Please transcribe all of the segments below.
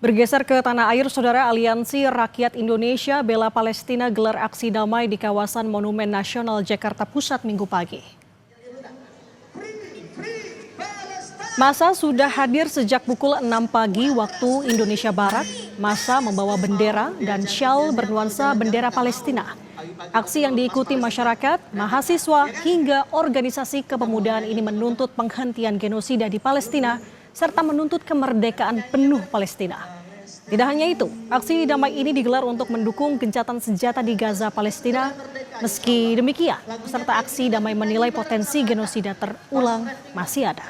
Bergeser ke tanah air, Saudara, Aliansi Rakyat Indonesia Bela Palestina gelar aksi damai di kawasan Monumen Nasional Jakarta Pusat Minggu pagi. Massa sudah hadir sejak pukul 6 pagi waktu Indonesia Barat. Massa membawa bendera dan syal bernuansa bendera Palestina. Aksi yang diikuti masyarakat, mahasiswa, hingga organisasi kepemudaan ini menuntut penghentian genosida di Palestina serta menuntut kemerdekaan penuh Palestina. Tidak hanya itu, aksi damai ini digelar untuk mendukung gencatan senjata di Gaza, Palestina. Meski demikian, peserta aksi damai menilai potensi genosida terulang masih ada.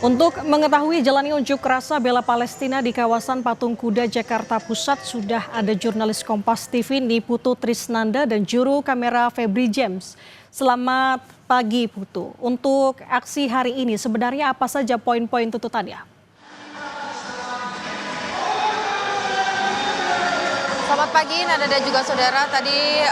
Untuk mengetahui jalannya unjuk rasa bela Palestina di kawasan Patung Kuda Jakarta Pusat, sudah ada jurnalis Kompas TV Niputu Trisnanda dan juru kamera Febri James. Selamat pagi Putu. Untuk aksi hari ini sebenarnya apa saja poin-poin tuntutannya? Selamat pagi Nanda dan juga saudara. Tadi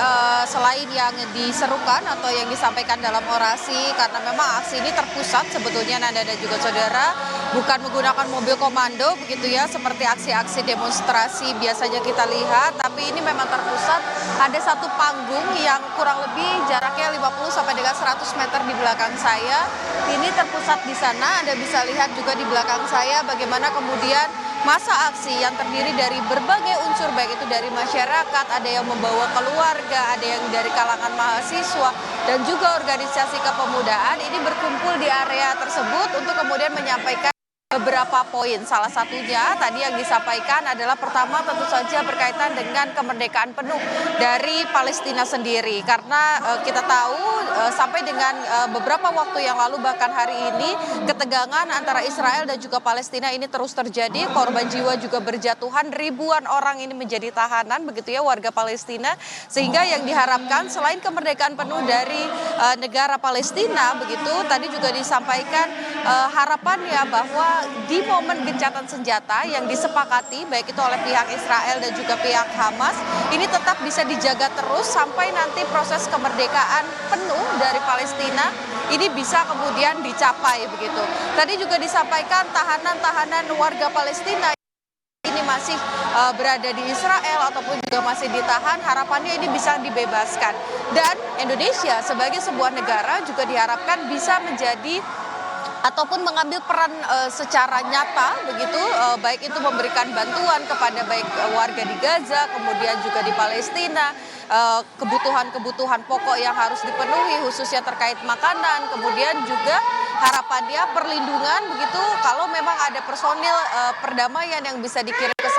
selain yang diserukan atau yang disampaikan dalam orasi, karena memang aksi ini terpusat sebetulnya Nanda dan juga saudara, bukan menggunakan mobil komando begitu ya seperti aksi-aksi demonstrasi biasanya kita lihat, tapi ini memang terpusat. Ada satu panggung yang kurang lebih jaraknya 50 sampai dengan 100 meter di belakang saya. Ini terpusat di sana. Anda bisa lihat juga di belakang saya bagaimana kemudian masa aksi yang terdiri dari berbagai unsur, baik itu dari masyarakat, ada yang membawa keluarga, ada yang dari kalangan mahasiswa, dan juga organisasi kepemudaan ini berkumpul di area tersebut untuk kemudian menyampaikan beberapa poin. Salah satunya tadi yang disampaikan adalah pertama tentu saja berkaitan dengan kemerdekaan penuh dari Palestina sendiri. Karena kita tahu sampai dengan beberapa waktu yang lalu bahkan hari ini ketegangan antara Israel dan juga Palestina ini terus terjadi. Korban jiwa juga berjatuhan, ribuan orang ini menjadi tahanan begitu ya warga Palestina. Sehingga yang diharapkan selain kemerdekaan penuh dari negara Palestina begitu, tadi juga disampaikan harapannya bahwa di momen gencatan senjata yang disepakati baik itu oleh pihak Israel dan juga pihak Hamas ini tetap bisa dijaga terus sampai nanti proses kemerdekaan penuh dari Palestina ini bisa kemudian dicapai begitu. Tadi juga disampaikan tahanan-tahanan warga Palestina ini masih berada di Israel ataupun juga masih ditahan, harapannya ini bisa dibebaskan. Dan Indonesia sebagai sebuah negara juga diharapkan bisa menjadi ataupun mengambil peran secara nyata begitu, baik itu memberikan bantuan kepada baik warga di Gaza, kemudian juga di Palestina, kebutuhan-kebutuhan pokok yang harus dipenuhi khususnya terkait makanan, kemudian juga harapannya perlindungan begitu kalau memang ada personil perdamaian yang bisa dikirim ke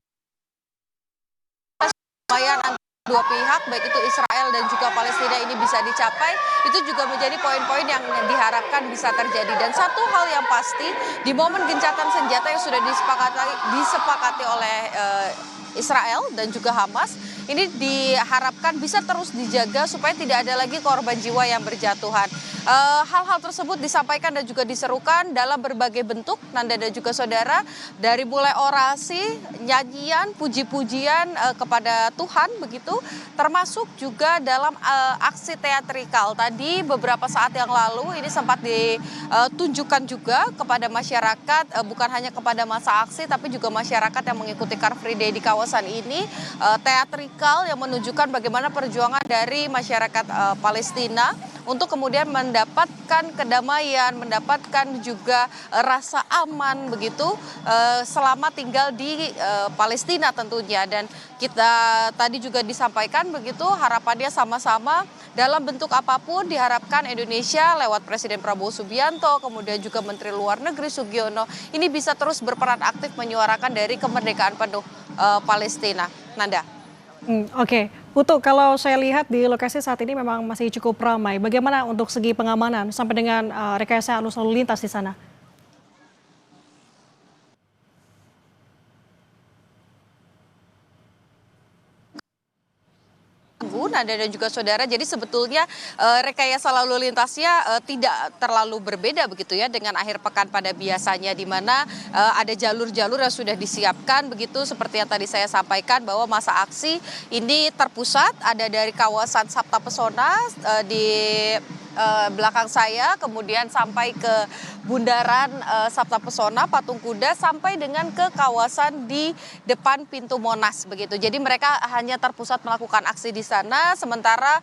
sana dua pihak baik itu Israel dan juga Palestina ini bisa dicapai, itu juga menjadi poin-poin yang diharapkan bisa terjadi. Dan satu hal yang pasti di momen gencatan senjata yang sudah disepakati oleh Israel dan juga Hamas ini diharapkan bisa terus dijaga supaya tidak ada lagi korban jiwa yang berjatuhan. Hal-hal tersebut disampaikan dan juga diserukan dalam berbagai bentuk, Nanda dan juga saudara, dari mulai orasi, nyanyian, puji-pujian kepada Tuhan begitu, termasuk juga dalam aksi teatrikal. Tadi beberapa saat yang lalu ini sempat ditunjukkan juga kepada masyarakat, bukan hanya kepada masa aksi tapi juga masyarakat yang mengikuti Car Free Day di kawasan ini, teatrikal yang menunjukkan bagaimana perjuangan dari masyarakat Palestina untuk kemudian mendapatkan kedamaian, mendapatkan juga rasa aman begitu selama tinggal di Palestina tentunya. Dan kita tadi juga disampaikan begitu harapannya sama-sama dalam bentuk apapun diharapkan Indonesia lewat Presiden Prabowo Subianto, kemudian juga Menteri Luar Negeri Sugiono ini bisa terus berperan aktif menyuarakan dari kemerdekaan penuh Palestina. Nanda. Oke, Putu, kalau saya lihat di lokasi saat ini memang masih cukup ramai. Bagaimana untuk segi pengamanan sampai dengan rekayasa arus lalu lintas di sana? Nanda dan juga saudara, jadi sebetulnya rekayasa lalu lintasnya tidak terlalu berbeda begitu ya dengan akhir pekan pada biasanya, di mana ada jalur-jalur yang sudah disiapkan begitu seperti yang tadi saya sampaikan bahwa masa aksi ini terpusat ada dari kawasan Sabta Pesona di belakang saya, kemudian sampai ke Bundaran Sabta Pesona, Patung Kuda, sampai dengan ke kawasan di depan pintu Monas begitu. Jadi mereka hanya terpusat melakukan aksi di sana, sementara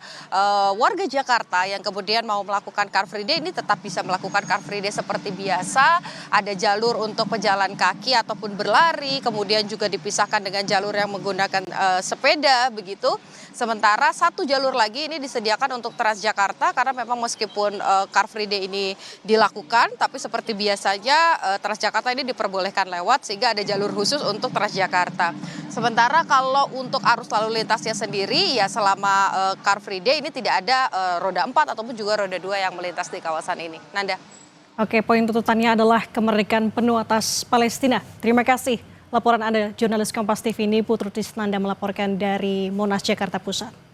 warga Jakarta yang kemudian mau melakukan Car Free Day ini tetap bisa melakukan Car Free Day seperti biasa. Ada jalur untuk pejalan kaki ataupun berlari, kemudian juga dipisahkan dengan jalur yang menggunakan sepeda begitu. Sementara satu jalur lagi ini disediakan untuk Transjakarta karena memang meskipun Car Free Day ini dilakukan, tapi seperti biasanya Transjakarta ini diperbolehkan lewat sehingga ada jalur khusus untuk Transjakarta. Sementara kalau untuk arus lalu lintasnya sendiri ya selama Car Free Day ini tidak ada roda 4 ataupun juga roda 2 yang melintas di kawasan ini. Nanda. Oke, poin tuntutannya adalah kemerdekaan penuh atas Palestina. Terima kasih. Laporan Anda, jurnalis Kompas TV ini Putri Tisnanda melaporkan dari Monas, Jakarta Pusat.